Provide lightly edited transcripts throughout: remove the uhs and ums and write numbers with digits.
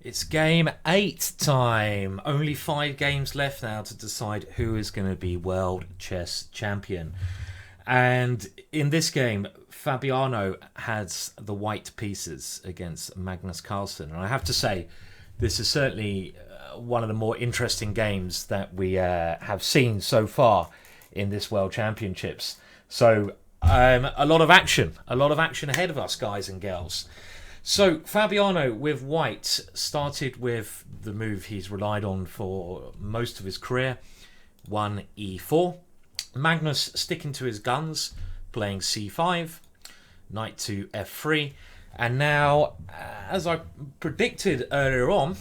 It's game 8 time. Only 5 games left now to decide who is going to be world chess champion. And in this game, Fabiano has the white pieces against Magnus Carlsen. And I have to say, this is certainly one of the more interesting games that we have seen so far in this World Championships. So a lot of action ahead of us, guys and girls. So Fabiano with white started with the move he's relied on for most of his career, 1 e4. Magnus sticking to his guns, playing c5, knight to f3, and now, as I predicted earlier on,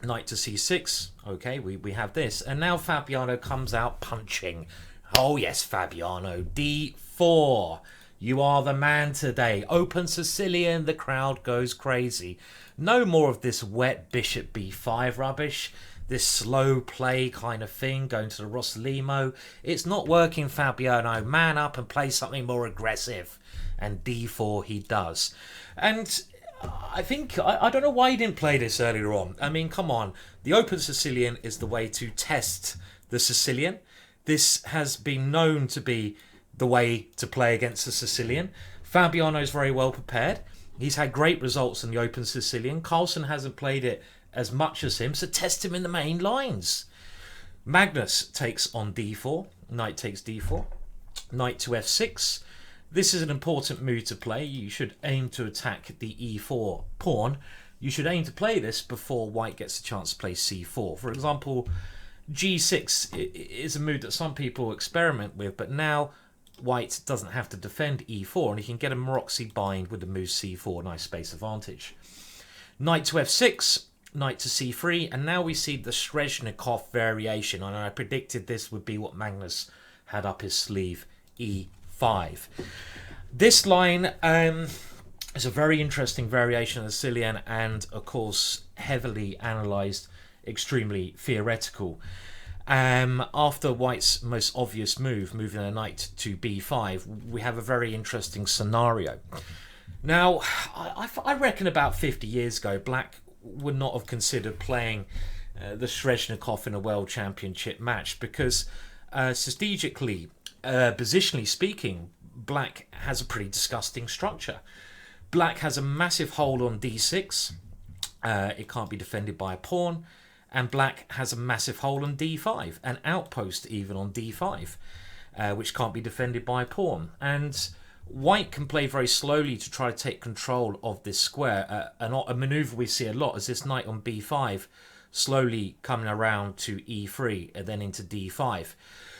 knight to c6. Okay, we have this, and now Fabiano comes out punching. Oh yes, Fabiano, d4. You are the man today. Open Sicilian, the crowd goes crazy. No more of this wet bishop b5 rubbish. This slow play kind of thing, going to the Rossolimo. It's not working, Fabiano. Man up and play something more aggressive. And d4 he does. And I think, I don't know why he didn't play this earlier on. I mean, come on. The open Sicilian is the way to test the Sicilian. This has been known to be the way to play against the Sicilian. Fabiano is very well prepared. He's had great results in the open Sicilian. Carlsen hasn't played it as much as him, so test him in the main lines. Magnus takes on d4. Knight takes d4. Knight to f6. This is an important move to play. You should aim to attack the e4 pawn. You should aim to play this before white gets a chance to play c4. For example, g6 is a move that some people experiment with, but now white doesn't have to defend e4 and he can get a Maroczy bind with the move c4, nice space advantage. Knight to f6, knight to c3, and now we see the Shrezhnikov variation, and I predicted this would be what Magnus had up his sleeve, e5. This line is a very interesting variation of the Sicilian and of course heavily analysed, extremely theoretical. After white's most obvious move, moving a knight to b5, we have a very interesting scenario. Now, I reckon about 50 years ago, black would not have considered playing the Shrezhnikov in a world championship match because strategically, positionally speaking, black has a pretty disgusting structure. Black has a massive hold on d6. It can't be defended by a pawn. And black has a massive hold on d5, an outpost even on d5, which can't be defended by a pawn. And white can play very slowly to try to take control of this square. A maneuver we see a lot is this knight on b5, slowly coming around to e3 and then into d5.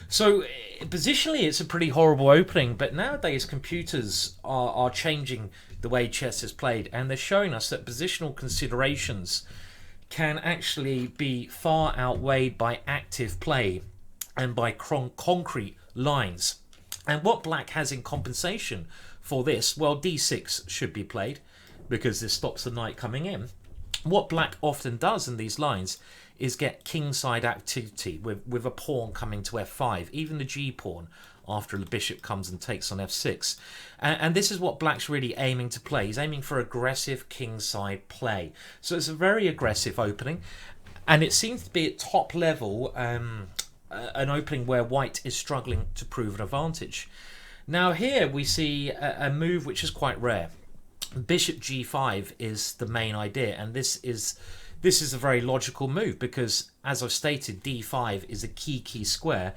So positionally it's a pretty horrible opening, but nowadays computers are changing the way chess is played, and they're showing us that positional considerations can actually be far outweighed by active play and by concrete lines. And what black has in compensation for this, well, d6 should be played because this stops the knight coming in. What black often does in these lines is get kingside activity with a pawn coming to f5, even the g pawn after the bishop comes and takes on f6. And this is what black's really aiming to play. He's aiming for aggressive kingside play. So it's a very aggressive opening, and it seems to be at top level an opening where white is struggling to prove an advantage. Now here we see a move which is quite rare. Bishop g5 is the main idea, and this is a very logical move because, as I've stated, d5 is a key square,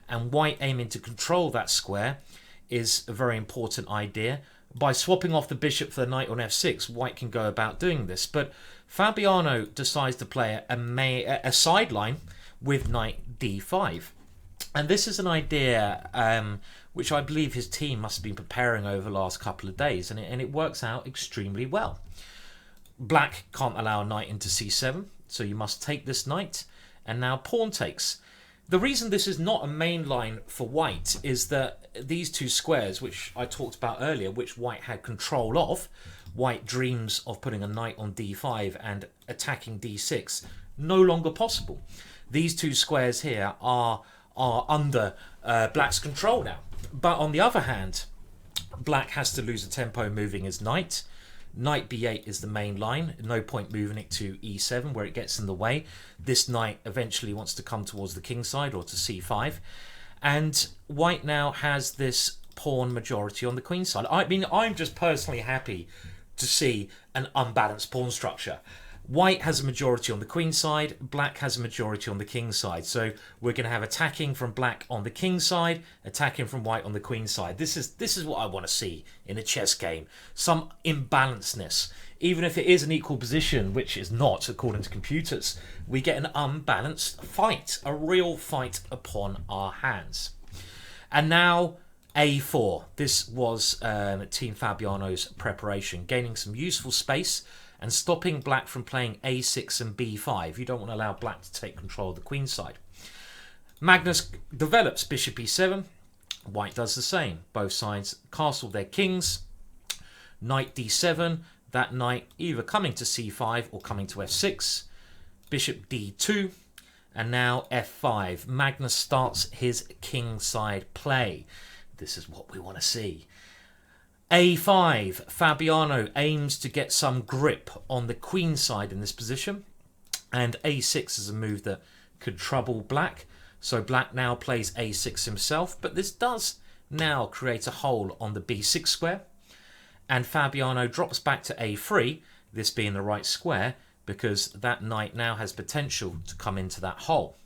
and white aiming to control that square is a very important idea. By swapping off the bishop for the knight on f6, white can go about doing this, but Fabiano decides to play a sideline with knight d5, and this is an idea which I believe his team must have been preparing over the last couple of days, and it works out extremely well. Black can't allow a knight into c7, so you must take this knight, and now pawn takes. The reason this is not a main line for white is that these two squares, which I talked about earlier, which white had control of, white dreams of putting a knight on d5 and attacking d6, no longer possible. These two squares here are under black's control now. But on the other hand, black has to lose a tempo moving his knight. Knight b8 is the main line. No point moving it to e7 where it gets in the way. This knight eventually wants to come towards the king side or to c5. And white now has this pawn majority on the queen side. I mean, I'm just personally happy to see an unbalanced pawn structure. White has a majority on the queen side, black has a majority on the king side. So we're going to have attacking from black on the king side, attacking from white on the queen side. This is what I want to see in a chess game. Some imbalancedness. Even if it is an equal position, which is not according to computers, we get an unbalanced fight, a real fight upon our hands. And now a4. This was Team Fabiano's preparation, gaining some useful space and stopping black from playing a6 and b5. You don't want to allow black to take control of the queen side. Magnus develops bishop e7. White does the same. Both sides castle their kings. Knight d7. That knight either coming to c5 or coming to f6. Bishop d2. And now f5. Magnus starts his king side play. This is what we want to see. a5. Fabiano aims to get some grip on the queen side in this position. And a6 is a move that could trouble black. So black now plays a6 himself. But this does now create a hole on the b6 square. And Fabiano drops back to a3, this being the right square, because that knight now has potential to come into that hole.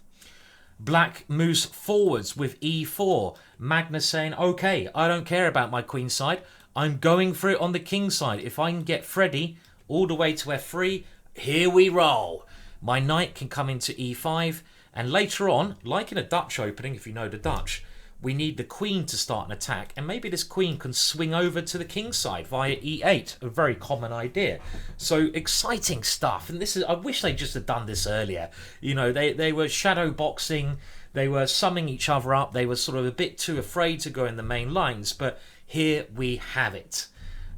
Black moves forwards with e4. Magnus saying, okay, I don't care about my queen side. I'm going for it on the king side. If I can get Freddy all the way to f3, here we roll. My knight can come into e5. And later on, like in a Dutch opening, if you know the Dutch, we need the queen to start an attack. And maybe this queen can swing over to the king side via e8. A very common idea. So exciting stuff. And this is, I wish they just had done this earlier. You know, they were shadow boxing. They were summing each other up. They were sort of a bit too afraid to go in the main lines. But here we have it.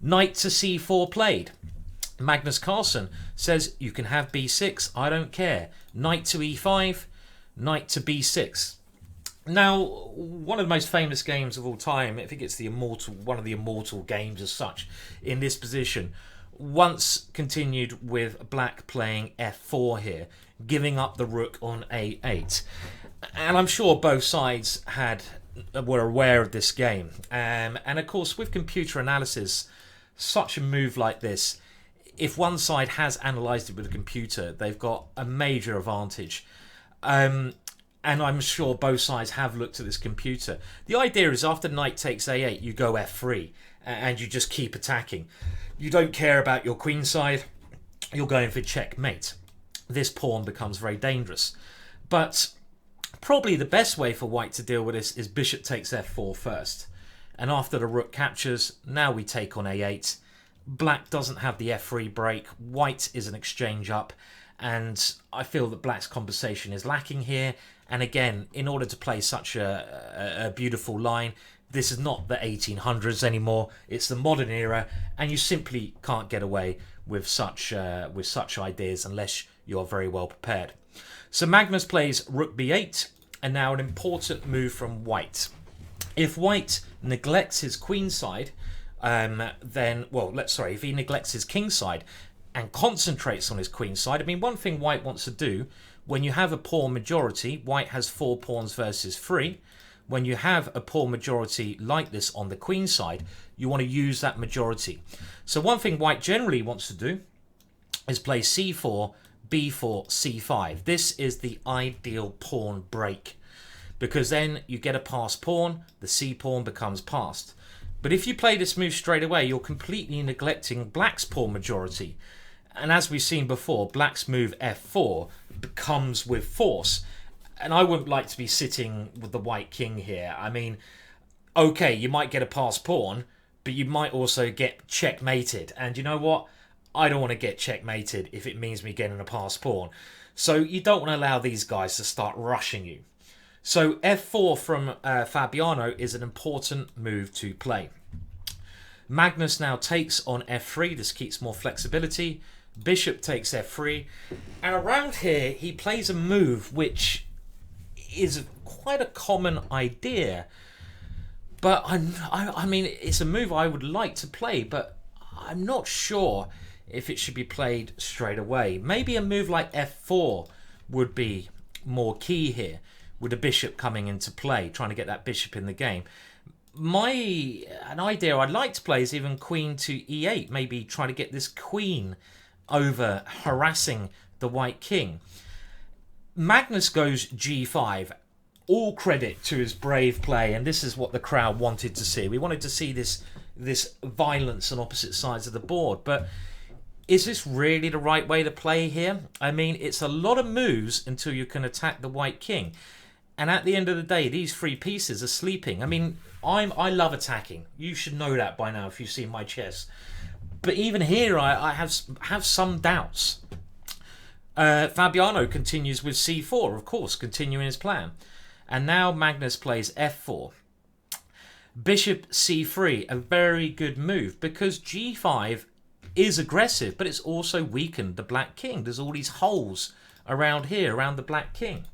Knight to c4 played. Magnus Carlsen says you can have b6. I don't care. Knight to e5. Knight to b6. Now, one of the most famous games of all time, I think it's one of the immortal games as such, in this position, once continued with black playing f4 here, giving up the rook on a8. And I'm sure both sides were aware of this game. And of course, with computer analysis, such a move like this, if one side has analysed it with a computer, they've got a major advantage. And I'm sure both sides have looked at this computer. The idea is after knight takes a8, you go f3 and you just keep attacking. You don't care about your queen side. You're going for checkmate. This pawn becomes very dangerous. But probably the best way for white to deal with this is bishop takes f4 first. And after the rook captures, now we take on a8. Black doesn't have the f3 break. White is an exchange up. And I feel that black's compensation is lacking here. And again, in order to play such a beautiful line, this is not the 1800s anymore. It's the modern era, and you simply can't get away with such ideas unless you're very well prepared. So Magnus plays rook b8, and now an important move from white. If white neglects his queen side, if he neglects his king side and concentrates on his queen side, I mean, one thing white wants to do, when you have a pawn majority, white has 4 pawns versus 3. When you have a pawn majority like this on the queen side, you want to use that majority. So one thing white generally wants to do is play c4, b4, c5. This is the ideal pawn break, because then you get a passed pawn, the c pawn becomes passed. But if you play this move straight away, you're completely neglecting black's pawn majority. And as we've seen before, black's move f4 becomes with force. And I wouldn't like to be sitting with the white king here. I mean, okay, you might get a passed pawn, but you might also get checkmated. And you know what? I don't want to get checkmated if it means me getting a passed pawn. So you don't want to allow these guys to start rushing you. So f4 from Fabiano is an important move to play. Magnus now takes on f3. This keeps more flexibility. Bishop takes f3. And around here, he plays a move which is quite a common idea. But I mean, it's a move I would like to play, but I'm not sure if it should be played straight away. Maybe a move like f4 would be more key here, with a bishop coming into play, trying to get that bishop in the game. An idea I'd like to play is even queen to e8, maybe try to get this queen over, harassing the white king. Magnus goes g5. All credit to his brave play, and this is what the crowd wanted to see. We wanted to see this violence on opposite sides of the board, but is this really the right way to play here? I mean, it's a lot of moves until you can attack the white king, and at the end of the day, these three pieces are sleeping. I mean, I love attacking. You should know that by now if you've seen my chess. But even here, I have some doubts. Fabiano continues with c4, of course, continuing his plan. And now Magnus plays f4. Bishop c3, a very good move, because g5 is aggressive, but it's also weakened the black king. There's all these holes around here, around the black king.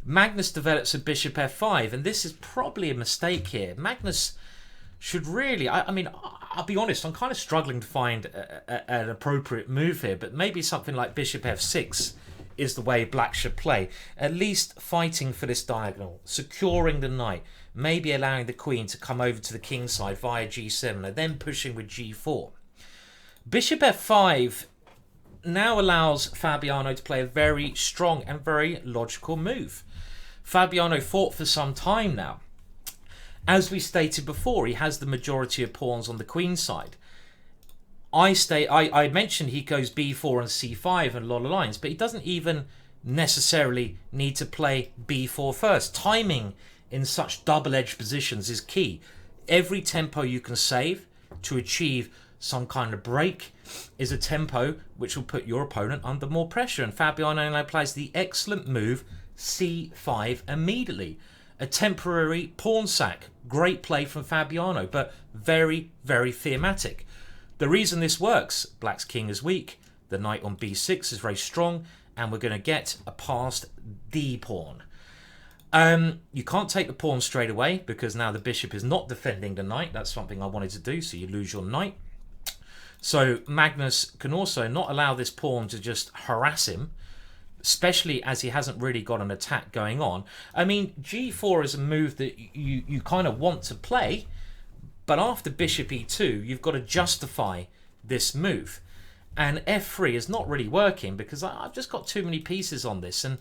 Magnus develops a bishop f5, and this is probably a mistake here. Magnus should really, I mean, I'll be honest, I'm kind of struggling to find an appropriate move here, but maybe something like bishop f6 is the way black should play. At least fighting for this diagonal, securing the knight, maybe allowing the queen to come over to the king side via g7, and then pushing with g4. Bishop f5 now allows Fabiano to play a very strong and very logical move. Fabiano fought for some time now. As we stated before, he has the majority of pawns on the queen side. I mentioned he goes b4 and c5 and a lot of lines, but he doesn't even necessarily need to play b4 first. Timing in such double-edged positions is key. Every tempo you can save to achieve some kind of break is a tempo which will put your opponent under more pressure. And Fabiano now plays the excellent move c5 immediately. A temporary pawn sack. Great play from Fabiano, but very, very thematic. The reason this works, black's king is weak, the knight on b6 is very strong, and we're going to get a passed d pawn. You can't take the pawn straight away because now the bishop is not defending the knight. That's something I wanted to do, so you lose your knight. So Magnus can also not allow this pawn to just harass him, especially as he hasn't really got an attack going on. I mean, g4 is a move that you kind of want to play, but after bishop e2, you've got to justify this move. And f3 is not really working because I've just got too many pieces on this, and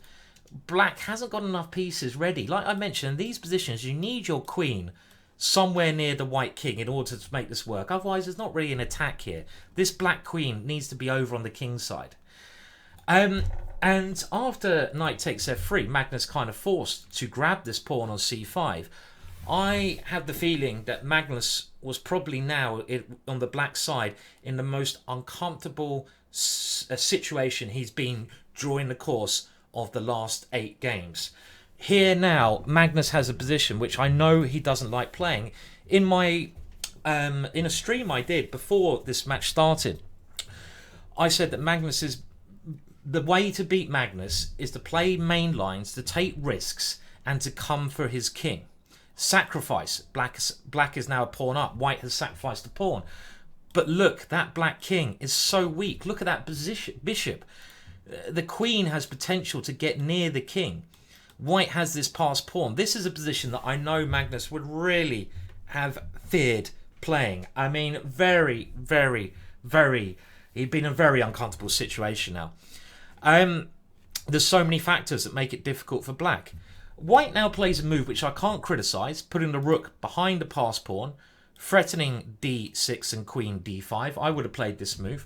black hasn't got enough pieces ready. Like I mentioned, in these positions, you need your queen somewhere near the white king in order to make this work. Otherwise, there's not really an attack here. This black queen needs to be over on the king side. And after knight takes f3, Magnus kind of forced to grab this pawn on c5. I have the feeling that Magnus was probably now on the black side in the most uncomfortable situation he's been during the course of the last 8 games. Here now, Magnus has a position which I know he doesn't like playing. In my in a stream I did before this match started, I said that Magnus is the way to beat Magnus is to play main lines, to take risks, and to come for his king. Sacrifice. Black is now a pawn up. White has sacrificed a pawn. But look, that black king is so weak. Look at that bishop. The queen has potential to get near the king. White has this passed pawn. This is a position that I know Magnus would really have feared playing. I mean, very, very, very... He'd been in a very uncomfortable situation now. There's so many factors that make it difficult for black. White now plays a move which I can't criticise, putting the rook behind the passed pawn, threatening d6 and queen d5. I would have played this move.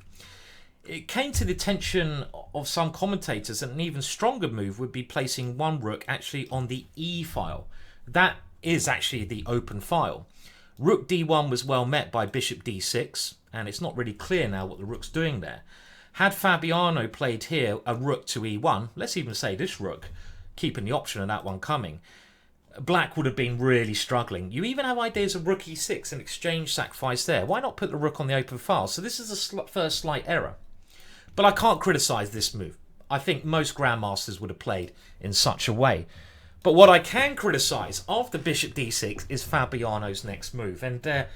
It came to the attention of some commentators that an even stronger move would be placing one rook actually on the e file. That is actually the open file. Rook d1 was well met by bishop d6, and it's not really clear now what the rook's doing there. Had Fabiano played here a rook to e1, let's even say this rook, keeping the option of that one coming, black would have been really struggling. You even have ideas of rook e6 and exchange sacrifice there. Why not put the rook on the open file? So this is the first slight error. But I can't criticise this move. I think most grandmasters would have played in such a way. But what I can criticise after bishop d6 is Fabiano's next move. And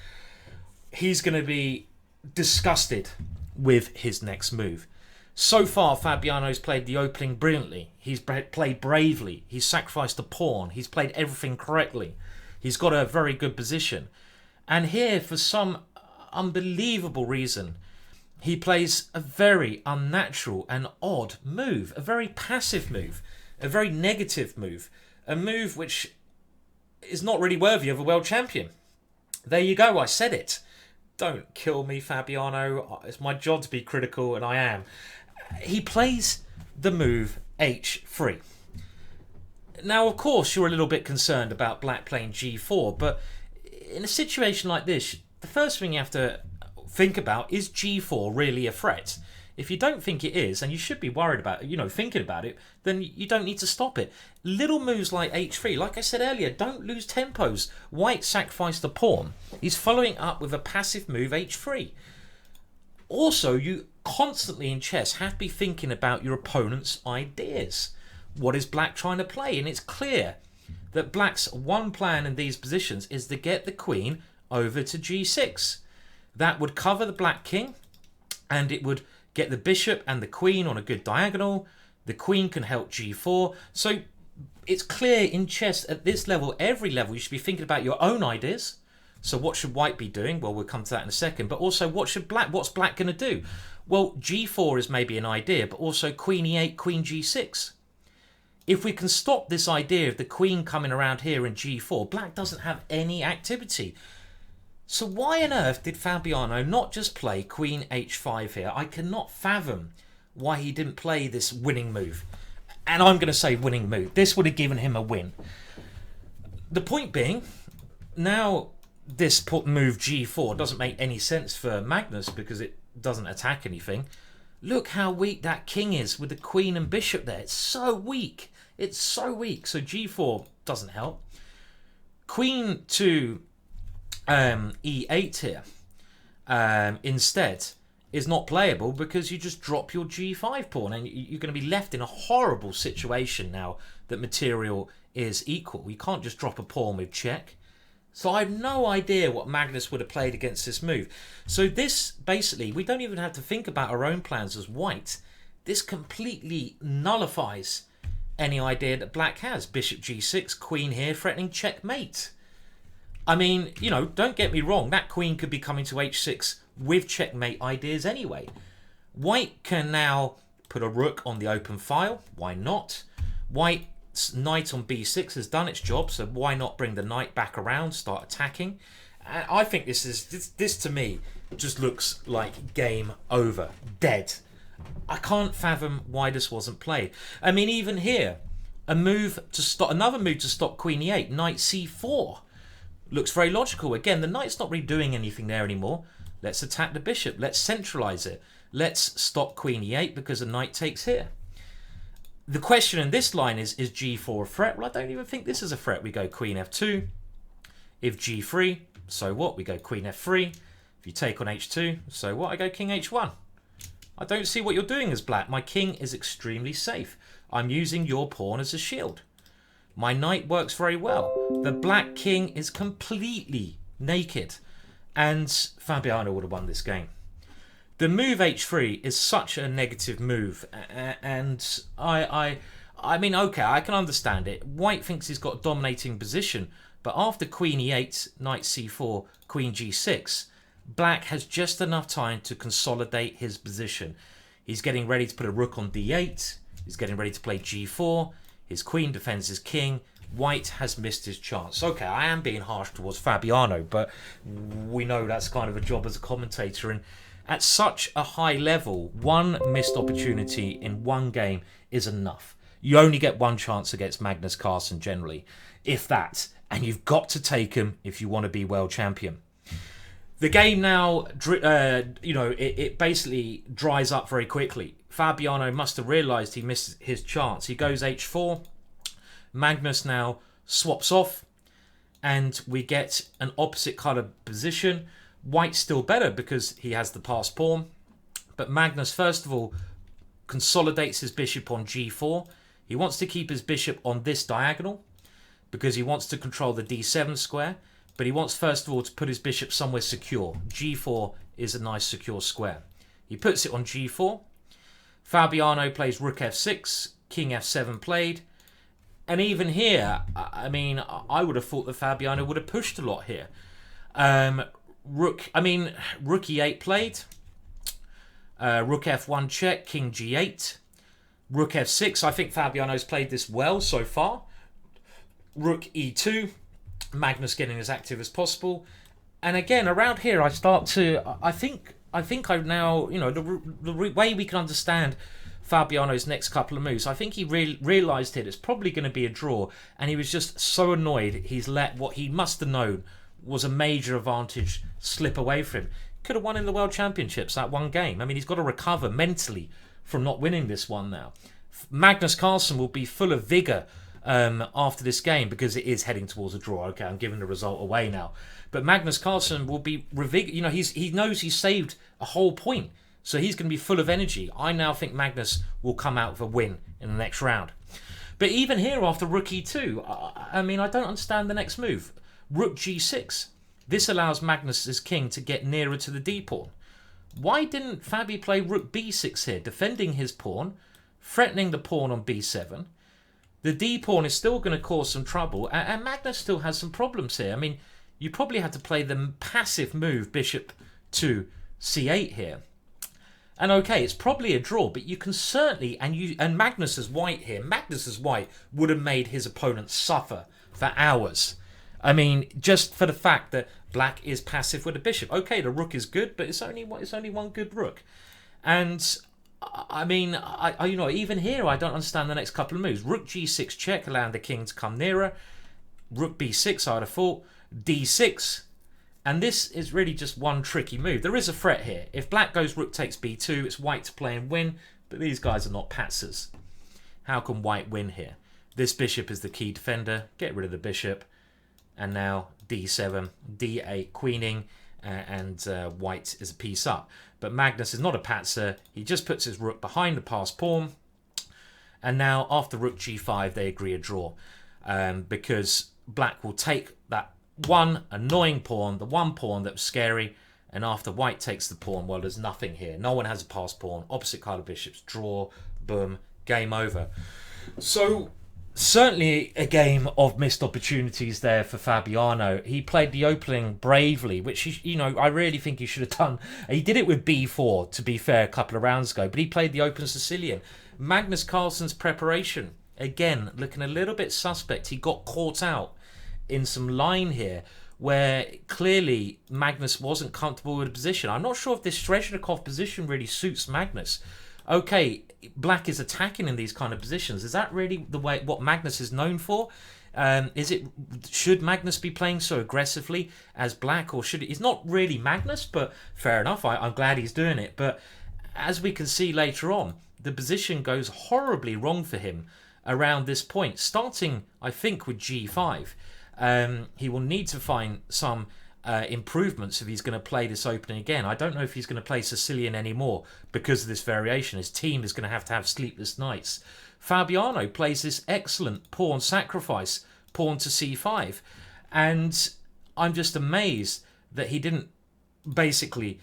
he's going to be disgusted with his next move. So far, Fabiano's played the opening brilliantly. He's played bravely. He's sacrificed a pawn. He's played everything correctly. He's got a very good position. And here, for some unbelievable reason, he plays a very unnatural and odd move. A very passive move. A very negative move. A move which is not really worthy of a world champion. There you go, I said it. Don't kill me, Fabiano. It's my job to be critical, and I am. He plays the move h3. Now, of course, you're a little bit concerned about black playing g4, but in a situation like this, the first thing you have to think about, is g4 really a threat? If you don't think it is, and you should be worried about it, thinking about it, then you don't need to stop it. Little moves like h3, like I said earlier, don't lose tempos. White sacrificed the pawn. He's following up with a passive move h3. Also, you constantly in chess have to be thinking about your opponent's ideas. What is black trying to play? And it's clear that black's one plan in these positions is to get the queen over to g6. That would cover the black king, and it would get the bishop and the queen on a good diagonal. The queen can help g4. So it's clear in chess at this level, every level, you should be thinking about your own ideas. So what should white be doing? Well, we'll come to that in a second. But also, what's black going to do? Well, g4 is maybe an idea, but also queen e8, queen g6. If we can stop this idea of the queen coming around here in g4, black doesn't have any activity. So why on earth did Fabiano not just play queen h5 here? I cannot fathom why he didn't play this winning move. And I'm going to say winning move. This would have given him a win. The point being, now this move g4 doesn't make any sense for Magnus because it doesn't attack anything. Look how weak that king is with the queen and bishop there. It's so weak. It's so weak. So g4 doesn't help. Queen to e8 here instead is not playable because you just drop your g5 pawn and you're going to be left in a horrible situation now that material is equal. You can't just drop a pawn with check. So I have no idea what Magnus would have played against this move. So this, basically, we don't even have to think about our own plans as white. This completely nullifies any idea that black has. Bishop g6, queen here, threatening checkmate. I mean, don't get me wrong. That queen could be coming to h6 with checkmate ideas anyway. White can now put a rook on the open file. Why not? White knight on b6 has done its job, so why not bring the knight back around, start attacking? I think this to me just looks like game over, dead. I can't fathom why this wasn't played. I mean, even here, another move to stop queen e8, knight c4 looks very logical. Again, the knight's not really doing anything there anymore. Let's attack the bishop. Let's centralize it. Let's stop queen e8 because the knight takes here. The question in this line is g4 a threat? Well, I don't even think this is a threat. We go queen f2. If g3, so what? We go queen f3. If you take on h2, so what? I go king h1. I don't see what you're doing as black. My king is extremely safe. I'm using your pawn as a shield. My knight works very well. The black king is completely naked. And Fabiano would have won this game. The move h3 is such a negative move, and I mean, okay, I can understand it. White thinks he's got a dominating position, but after queen e8, knight c4, queen g6, black has just enough time to consolidate his position. He's getting ready to put a rook on d8, he's getting ready to play g4, his queen defends his king. White has missed his chance. Okay, I am being harsh towards Fabiano, but we know that's kind of a job as a commentator, and at such a high level, one missed opportunity in one game is enough. You only get one chance against Magnus Carlsen generally, if that, and you've got to take him if you want to be world champion. The game now, it basically dries up very quickly. Fabiano must have realised he missed his chance. He goes h4. Magnus now swaps off, and we get an opposite kind of position. White's still better because he has the passed pawn, but Magnus first of all consolidates his bishop on g4. He wants to keep his bishop on this diagonal because he wants to control the d7 square, but he wants first of all to put his bishop somewhere secure. g4 is a nice secure square. He puts it on g4. Fabiano plays rook f6, king f7 played, and even here, I mean, I would have thought that Fabiano would have pushed a lot here. Rook e8 played, rook f1 check, king g8, rook f6. I think Fabiano's played this well so far. Rook e2, Magnus getting as active as possible. And again, around here, I think I now, you know, the way we can understand Fabiano's next couple of moves, I think he realised it. It's probably going to be a draw, and he was just so annoyed he's let what he must have known was a major advantage slip away from him. Could have won in the World Championships that one game. I mean, he's got to recover mentally from not winning this one now. Magnus Carlsen will be full of vigour after this game because it is heading towards a draw. Okay, I'm giving the result away now. But Magnus Carlsen will be you know, he knows he's saved a whole point, so he's going to be full of energy. I now think Magnus will come out with a win in the next round. But even here, after rook e2, I mean, I don't understand the next move. Rook g6. This allows Magnus's king to get nearer to the d pawn. Why didn't Fabi play rook b6 here, defending his pawn, threatening the pawn on b7? The d pawn is still going to cause some trouble, and Magnus still has some problems here. I mean, you probably had to play the passive move bishop to c8 here. And okay, it's probably a draw, but you can certainly, and Magnus as white here, Magnus as white would have made his opponent suffer for hours. I mean, just for the fact that black is passive with a bishop. Okay, the rook is good, but it's only one good rook. And I mean, you know, even here I don't understand the next couple of moves. Rook g6 check, allowing the king to come nearer. Rook b6, I'd have thought. d6. And this is really just one tricky move. There is a threat here. If black goes rook takes b2, it's white to play and win, but these guys are not patsers. How can white win here? This bishop is the key defender. Get rid of the bishop. And now d7, d8, queening, and white is a piece up. But Magnus is not a patzer. He just puts his rook behind the passed pawn. And now, after rook g5, they agree a draw. Because black will take that one annoying pawn, the one pawn that was scary, and after white takes the pawn, well, there's nothing here. No one has a passed pawn. Opposite card of bishops, draw, boom, game over. So, certainly a game of missed opportunities there for Fabiano. He played the opening bravely, which, he, you know, I really think he should have done. He did it with b4, to be fair, a couple of rounds ago, but he played the open Sicilian. Magnus Carlsen's preparation, again, looking a little bit suspect. He got caught out in some line here where clearly Magnus wasn't comfortable with the position. I'm not sure if this Shrezhnikov position really suits Magnus. Okay, black is attacking in these kind of positions. Is that really the way what Magnus is known for? Should Magnus be playing so aggressively as black, or should it? It's not really Magnus, but fair enough. I'm glad he's doing it. But as we can see later on, the position goes horribly wrong for him around this point, starting, I think, with g5. He will need to find some improvements if he's going to play this opening again. I don't know if he's going to play Sicilian anymore because of this variation. His team is going to have sleepless nights. Fabiano plays this excellent pawn sacrifice, pawn to c5. And I'm just amazed that he didn't basically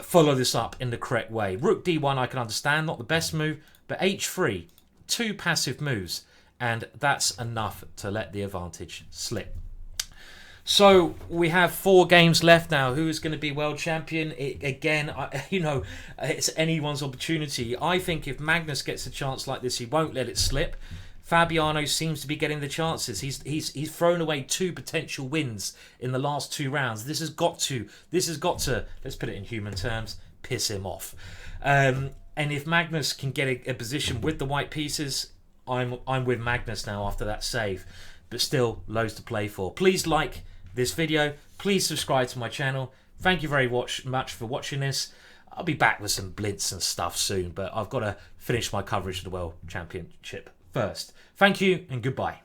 follow this up in the correct way. Rook d1 I can understand, not the best move, but h3, two passive moves. And that's enough to let the advantage slip. So we have 4 games left now. Who is going to be world champion? You know, it's anyone's opportunity. I think if Magnus gets a chance like this, he won't let it slip. Fabiano seems to be getting the chances. He's thrown away 2 potential wins in the last 2 rounds. This has got to, let's put it in human terms, piss him off. And if Magnus can get a position with the white pieces, I'm with Magnus now after that save. But still, loads to play for. Please like this video. Please subscribe to my channel. Thank you very much for watching this. I'll be back with some blitz and stuff soon, but I've got to finish my coverage of the World Championship first. Thank you and goodbye.